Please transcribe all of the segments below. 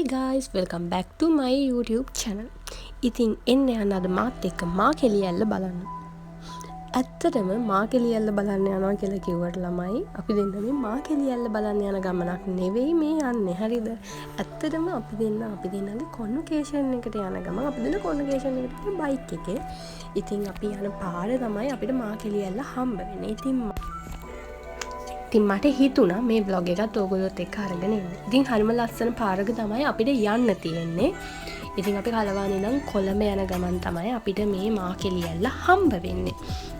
Hi guys, welcome back to my YouTube channel. ඉතින් එන්න යන අද මාත් එක්ක මාකෙලියල්ල බලන්න. ඇත්තටම මාකෙලියල්ල බලන්න යනවා කියලා කිව්වට ළමයි අපි දෙන්න මේ මාකෙලියල්ල බලන්න යන ගමනක් නෙවෙයි මේ යන්නේ. හරිද? ඇත්තටම අපි දෙන්නගේ කොන්වොකේෂන් එකට යන ගමන් අපි දෙන්න කොන්වොකේෂන් එකට බයික් එකේ. ඉතින් අපි යන පාරේ තමයි අපිට මාකෙලියල්ල හම්බ වෙන්නේ. ඉතින් මට හිතුණා මේ vlog එකත් ඕගොල්ලොත් එක්ක අරගෙන එන්න. ඉතින් හරිම ලස්සන පාරක තමයි අපිට යන්න තියෙන්නේ. ඉතින් අපි කලවානේ ඉඳන් කොළඹ යන ගමන් තමයි අපිට මේ මාකෙලියල්ල හම්බ වෙන්නේ.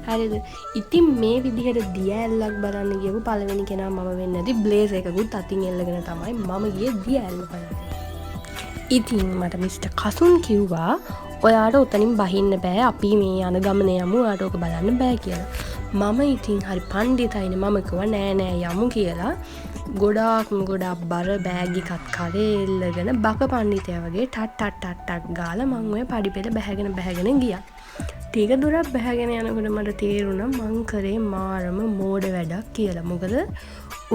හරිද? ඉතින් මේ විදිහට දියඇල්ලක් බලන්න ගියපු පළවෙනි කෙනා මම වෙන්නේ නැති බ්ලේස් එකකුත් අතින් එල්ලගෙන තමයි මම ගියේ දියඇල්ල බලන්න. ඉතින් මට මිස්ටර් කසුන් කිව්වා ඔයාට උතනින් බහින්න බෑ අපි මේ යන ගමන යමු ඔයාට ඕක බලන්න බෑ කියලා. මම ඉතින් හරි පණ්ඩිතයිනේ මම කිව්වා නෑ යමු කියලා. ගොඩාක් බර බෑග් එකක් කරේ එල්ලගෙන බක පණ්ඩිතයා වගේ ටට් ගාලා මං ඔය පඩිපෙළ බැහැගෙන ගියා. ටික දුරක් බැහැගෙන යනකොට මට තේරුණා මං කරේ මාරම මෝඩ වැඩක් කියලා. මොකද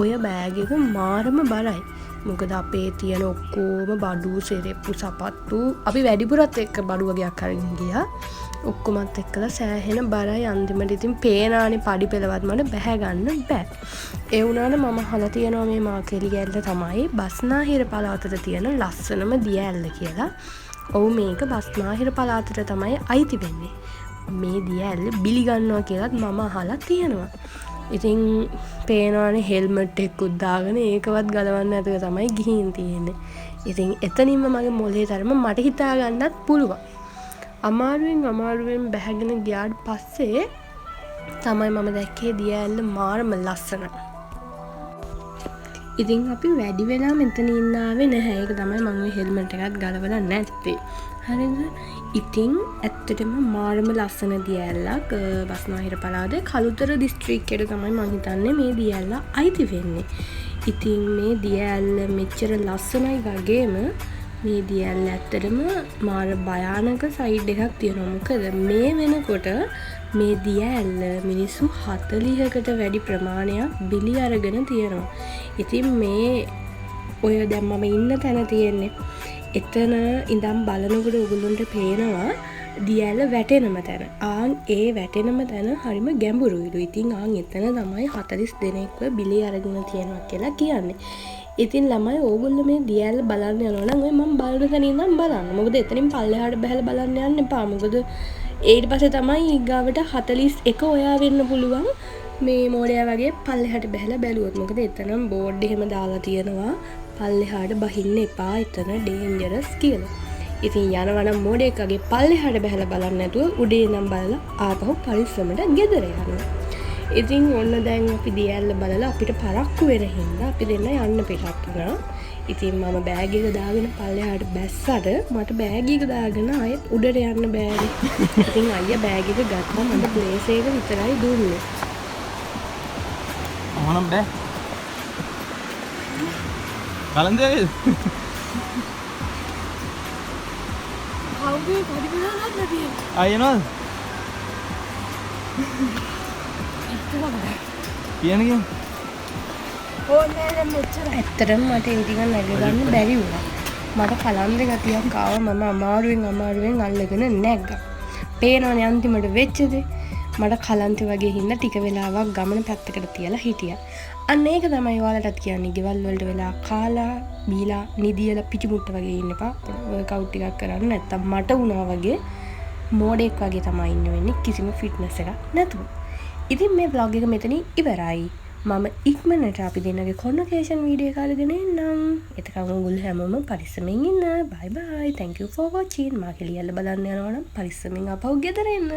ඔය බෑග් එක මාරම බරයි. මොකද අපේ තියෙන ඔක්කොම බඩු සෙරෙප්පු සපත්තු අපි වැඩිපුරත් එක්ක බඩු වගේක් අරගෙන ගියා. ඔක්කොමත් එක්කලා සෑහෙන බරයි. අන්තිමට ඉතින් පේනානේ පඩි පෙළවත් මට බැහැ ගන්න බෑ. ඒ වුණාට මම අහලා තියෙනවා මේ මාකෙලියල්ල තමයි බස්නාහිර පළාතට තියෙන ලස්සනම දියඇල්ල කියලා. ඔව් මේක බස්නාහිර පළාතට තමයි අයිති වෙන්නේ. මේ දියඇල්ල බිලි ගන්නවා කියලාත් මම අහලා තියෙනවා. ඉතින් පේනවානේ හෙල්මට් එකකුත් දාගෙන ඒකවත් ගලවන්න නැතුව තමයි ගිහින් තියෙන්නේ. ඉතින් එතනින්ම මගේ මොලේ තරම මට හිතා ගන්නත් පුළුවන්. අමාරුවෙන් බැහැගෙන ගියාට පස්සේ තමයි මම දැක්කේ දියඇල්ල මාරම ලස්සන. ඉතින් අපි වැඩි වෙලා මෙතන ඉන්න ආවේ නැහැ. ඒක තමයි මම ওই හෙල්මට් එකත් ගලවලා නැත්තේ. හරිද? ඉතින් ඇත්තටම මාරම ලස්සන දියඇල්ලක් බස්නාහිර පළාතේ කළුතර දිස්ත්‍රික්කයට තමයි මම හිතන්නේ මේ දියඇල්ල අයිති වෙන්නේ. ඉතින් මේ දියඇල්ල මෙච්චර ලස්සනයි වගේම මේ දියඇල්ල ඇත්තටම මාර භයානක සයිඩ් එකක් තියෙනවා. මොකද මේ වෙනකොට මේ දියඇල්ල මිනිස්සු 40කට වැඩි ප්‍රමාණයක් බිලි අරගෙන තියෙනවා. ඉතින් මේ ඔය දැන් මම ඉන්න තැන තියෙන්නේ එතන ඉඳන් බලනකොට ඔයගොල්ලන්ට පේනවා දියඇල්ල වැටෙනම තැන. ඒ වැටෙනම තැන හරිම ගැඹුරුයිලු. ඉතින් එතන තමයි 40 දෙනෙක්ව බිලි අරගෙන තියෙනවා කියලා කියන්නේ. ඉතින් ළමයි ඕගොල්ලෝ මේ දියඇල්ල බලන්න යනවා නම් ඔය මම බලන තැන ඉඳන් බලන්න. මොකද එතනින් පල්ලෙහාට බහලා බලන්න යන්න එපා. මොකද ඊට පස්සේ තමයි ඊගාවට 41 ඔයා වෙන්න පුළුවන් මේ මෝඩයා වගේ පල්ලෙහාට බහලා බැලුවොත්. මොකද එතනම් බෝඩ් එහෙම දාලා තියෙනවා පල්ලෙහාට බහින්න එපා එතන ඩේන්ජරස් කියලා. ඉතින් යනවනම් මෝඩයෙක් වගේ පල්ලෙහාට බහලා බලන්න නැතුව උඩේ ඉඳන් බලලා ආපහු පරිස්සමට ගෙදර යනවා. ඉතින් ඔන්න දැන් අපි දියඇල්ල බලලා අපිට පරක්කු වෙන හින්දා අපි දෙන්න යන්න පිටත් වුණා. ඉතින් මම බෑග් එක දාගෙන පල්ලෙහාට බැස්සට මට බෑග් එක දාගෙන ආයෙත් උඩට යන්න බෑනේ. ඉතින් අයියා බෑග් එක ගත්තා මට ප්ලේස් එක විතරයි දුන්නේ. මොනම් බෑ. කලන්දේ. කවුද පරිපලනක් නැතිව. ආයෙනවද? කියන්නේ ඕනේ මෙච්චර ඇත්තටම මට ඒ ටික නැගගන්න බැරි වුණා. මට කලන්ද ගතියක් ආවා. මම අමාරුවෙන් අල්ලගෙන නැග්ගා. පේනවනේ අන්තිමට වෙච්ච දේ. මට කලන්ත වගේ හින්න ටික වෙලාවක් ගමන පැත්තකට තියලා හිටියා. අන්න ඒක තමයි ඔයාලටත් කියන්නේ. ගෙවල් වලට වෙලා කාලා බීලා නිදියලා පිටිමුට්ට වගේ ඉන්න එපා. වර්ක්අවුට් ටිකක් කරන්න නැත්තම් මට වුණා වගේ මෝඩෙක් වගේ තමයි ඉන්න වෙන්නේ කිසිම ෆිට්නස් එකක් නැතුව. ඉතින් මේ vlog එක මෙතනින් ඉවරයි. මම ඉක්මනට අපි දෙන්නගේ කොන්වොකේෂන් වීඩියෝ එක අරගෙන එන්නම්. එතකන් ඔයගොල්ලෝ හැමෝම පරිස්සමෙන් ඉන්න. bye bye. thank you for watching. මාකෙලියල්ල බලන්න යනවා නම් පරිස්සමෙන් ආපහු ගෙදර එන්න.